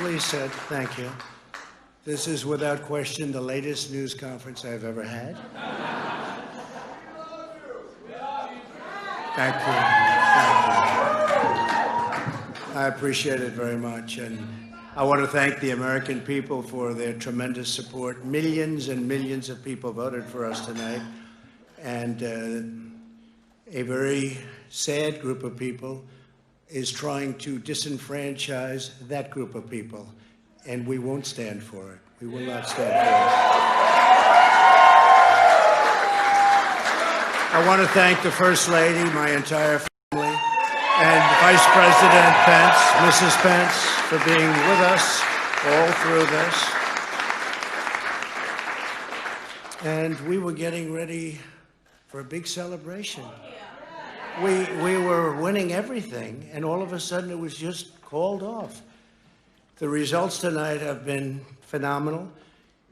please sit. Thank you. This is without question the latest news conference I've ever had. Thank you. I appreciate it very much. And I want to thank the American people for their tremendous support. Millions and millions of people voted for us tonight. And a very sad group of people is trying to disenfranchise that group of people. And we won't stand for it. We will not stand for it. I want to thank the First Lady, my entire family, and Vice President Pence, Mrs. Pence, for being with us all through this. And we were getting ready for a big celebration. We were winning everything, and all of a sudden it was just called off. The results tonight have been phenomenal,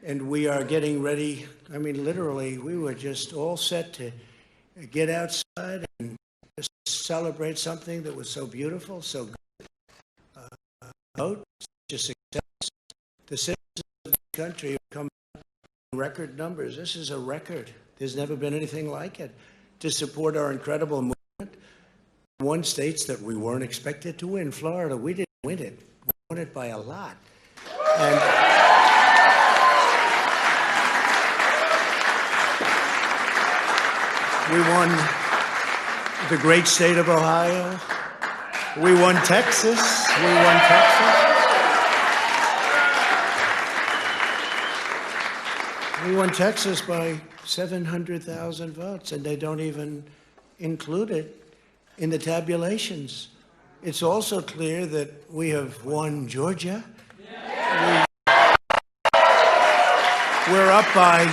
and we are getting ready. I mean, literally, we were just all set to get outside and just celebrate something that was so beautiful, so good. Vote, such a success. The citizens of the country have come out in record numbers. This is a record. There's never been anything like it. To support our incredible movement. Won states that we weren't expected to win. Florida, we didn't win it. We won it by a lot. And we won the great state of Ohio. We won Texas. We won Texas. We won Texas by 700,000 votes, and they don't even include it in the tabulations. It's also clear that we have won Georgia. We're up by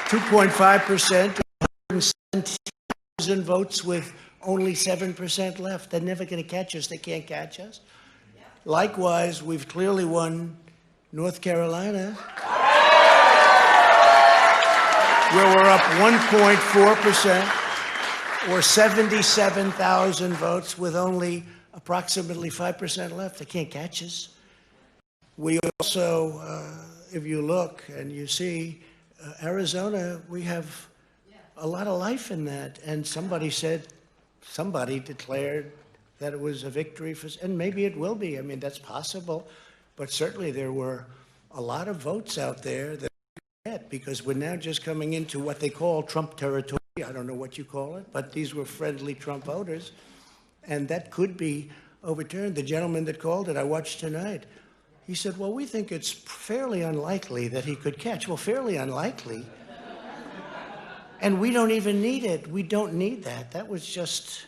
2.5%, 117,000 votes with only 7% left. They're never going to catch us. They can't catch us. Likewise, we've clearly won North Carolina, where we're up 1.4%. Or 77,000 votes with only approximately 5% left. They can't catch us. We also, if you look and you see, Arizona, we have a lot of life in that. And somebody declared that it was a victory for, and maybe it will be. I mean, that's possible. But certainly there were a lot of votes out there that we get, because we're now just coming into what they call Trump territory. I don't know what you call it, but these were friendly Trump voters, and that could be overturned. The gentleman that called it, I watched tonight, he said, well, we think it's fairly unlikely that he could catch. Well, fairly unlikely. And we don't even need it. We don't need that. That was just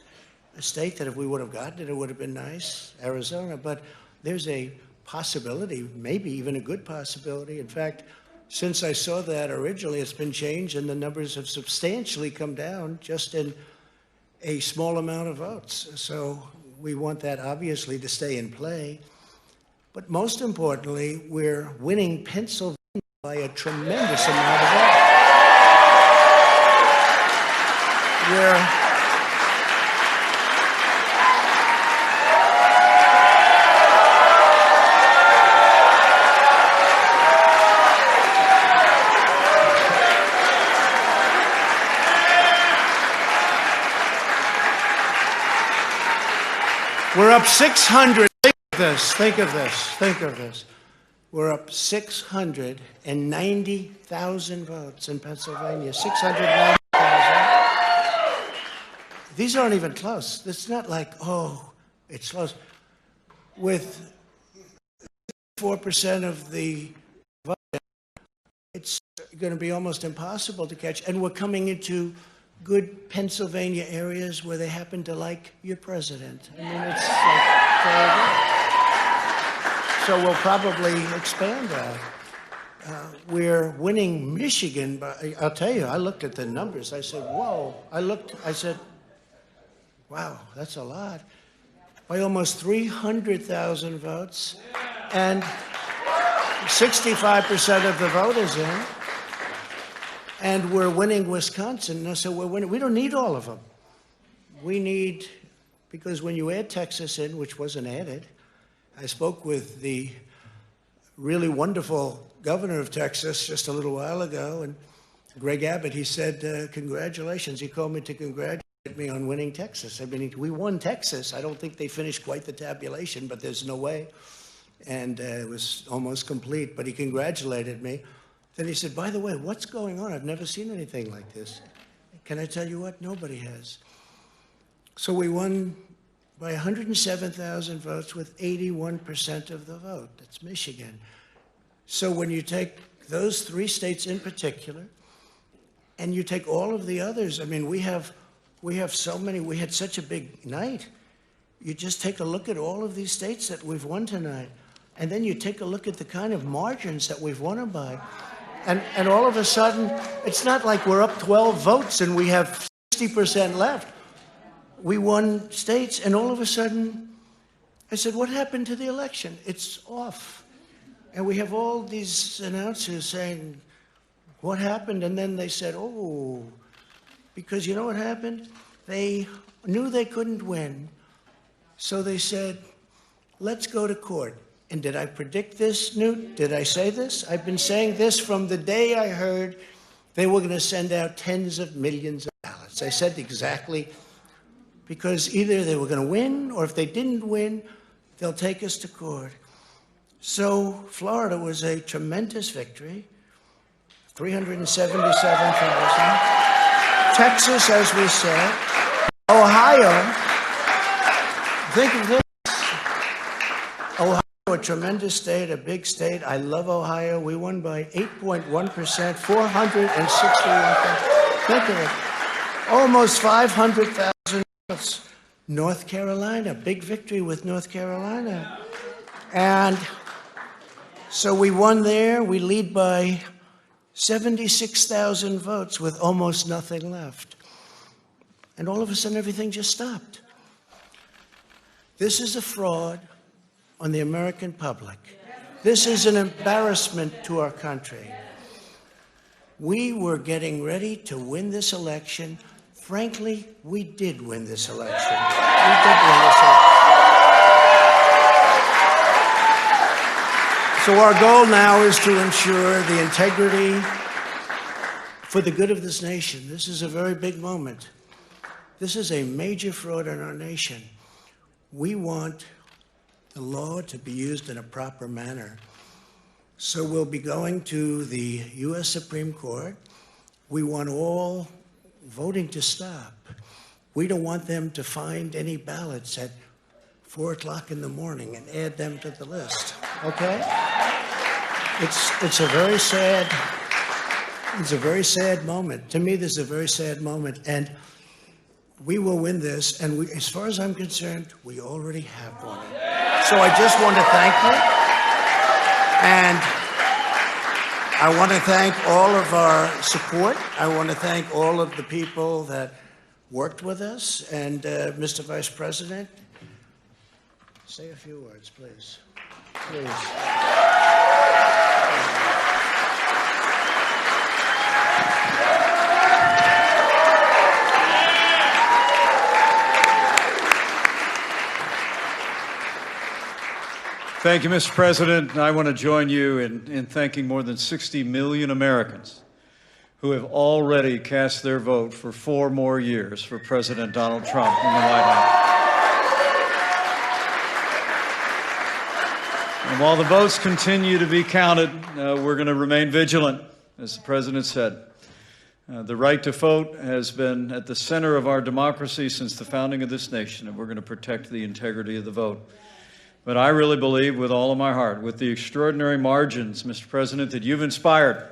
a state that if we would have gotten it, it would have been nice, Arizona. But there's a possibility, maybe even a good possibility. In fact, since I saw that originally, it's been changed, and the numbers have substantially come down just in a small amount of votes. So we want that, obviously, to stay in play. But most importantly, we're winning Pennsylvania by a tremendous amount of votes. We're up 600. Think of this. We're up 690,000 votes in Pennsylvania. 690,000. These aren't even close. It's not like, oh, it's close. With 4% of the vote, it's going to be almost impossible to catch. And we're coming into good Pennsylvania areas where they happen to like your president. I mean, it's like, so we'll probably expand that. We're winning Michigan, but I'll tell you, I looked at the numbers. I said, whoa. I said, wow, that's a lot. By almost 300,000 votes, and 65% of the vote is in. And we're winning Wisconsin. No, so we're winning. We don't need all of them. We need, because when you add Texas in, which wasn't added, I spoke with the really wonderful governor of Texas just a little while ago, and Greg Abbott, he said, congratulations. He called me to congratulate me on winning Texas. I mean, we won Texas. I don't think they finished quite the tabulation, but there's no way. And it was almost complete, but he congratulated me. Then he said, by the way, what's going on? I've never seen anything like this. Can I tell you what? Nobody has. So we won by 107,000 votes with 81% of the vote. That's Michigan. So when you take those three states in particular, and you take all of the others, I mean, we have so many, we had such a big night. You just take a look at all of these states that we've won tonight, and then you take a look at the kind of margins that we've won them by. And all of a sudden, it's not like we're up 12 votes and we have 60% left. We won states, and all of a sudden, I said, what happened to the election? It's off. And we have all these announcers saying, what happened? And then they said, oh, because you know what happened? They knew they couldn't win, so they said, let's go to court. And did I predict this, Newt? Did I say this? I've been saying this from the day I heard they were going to send out tens of millions of ballots. I said exactly, because either they were going to win, or if they didn't win, they'll take us to court. So Florida was a tremendous victory, 377,000. Texas, as we said. Ohio, think of this. Ohio, a tremendous state, a big state. I love Ohio. We won by 8.1%, 461,000. Think of it. Almost 500,000 votes. North Carolina, big victory with North Carolina. And so we won there. We lead by 76,000 votes with almost nothing left. And all of a sudden, everything just stopped. This is a fraud on the American public. This is an embarrassment to our country. We were getting ready to win this election. Frankly, we did win this election. We did win this election. So our goal now is to ensure the integrity for the good of this nation. This is a very big moment. This is a major fraud in our nation. We want the law to be used in a proper manner. So we'll be going to the U.S. Supreme Court. We want all voting to stop. We don't want them to find any ballots at 4 o'clock in the morning and add them to the list, okay? It's a very sad moment. To me, this is a very sad moment, and we will win this, and as far as I'm concerned, we already have won it. So I just want to thank you, and I want to thank all of our support. I want to thank all of the people that worked with us, and Mr. Vice President, say a few words, please. Please. Thank you, Mr. President. I want to join you in thanking more than 60 million Americans who have already cast their vote for 4 more years for President Donald Trump in the White House. And while the votes continue to be counted, we're going to remain vigilant, as the President said. The right to vote has been at the center of our democracy since the founding of this nation, and we're going to protect the integrity of the vote. But I really believe with all of my heart, with the extraordinary margins, Mr. President, that you've inspired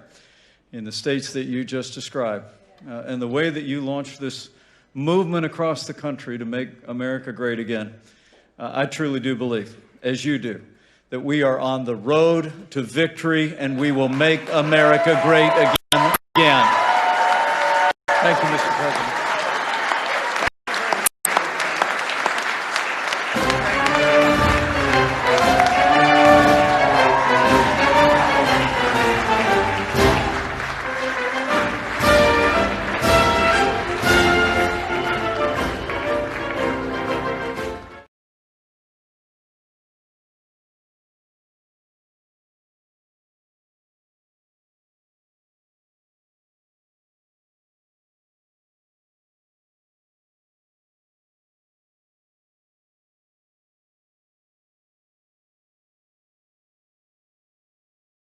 in the states that you just described, and the way that you launched this movement across the country to make America great again, I truly do believe, as you do, that we are on the road to victory and we will make America great again. Thank you, Mr. President.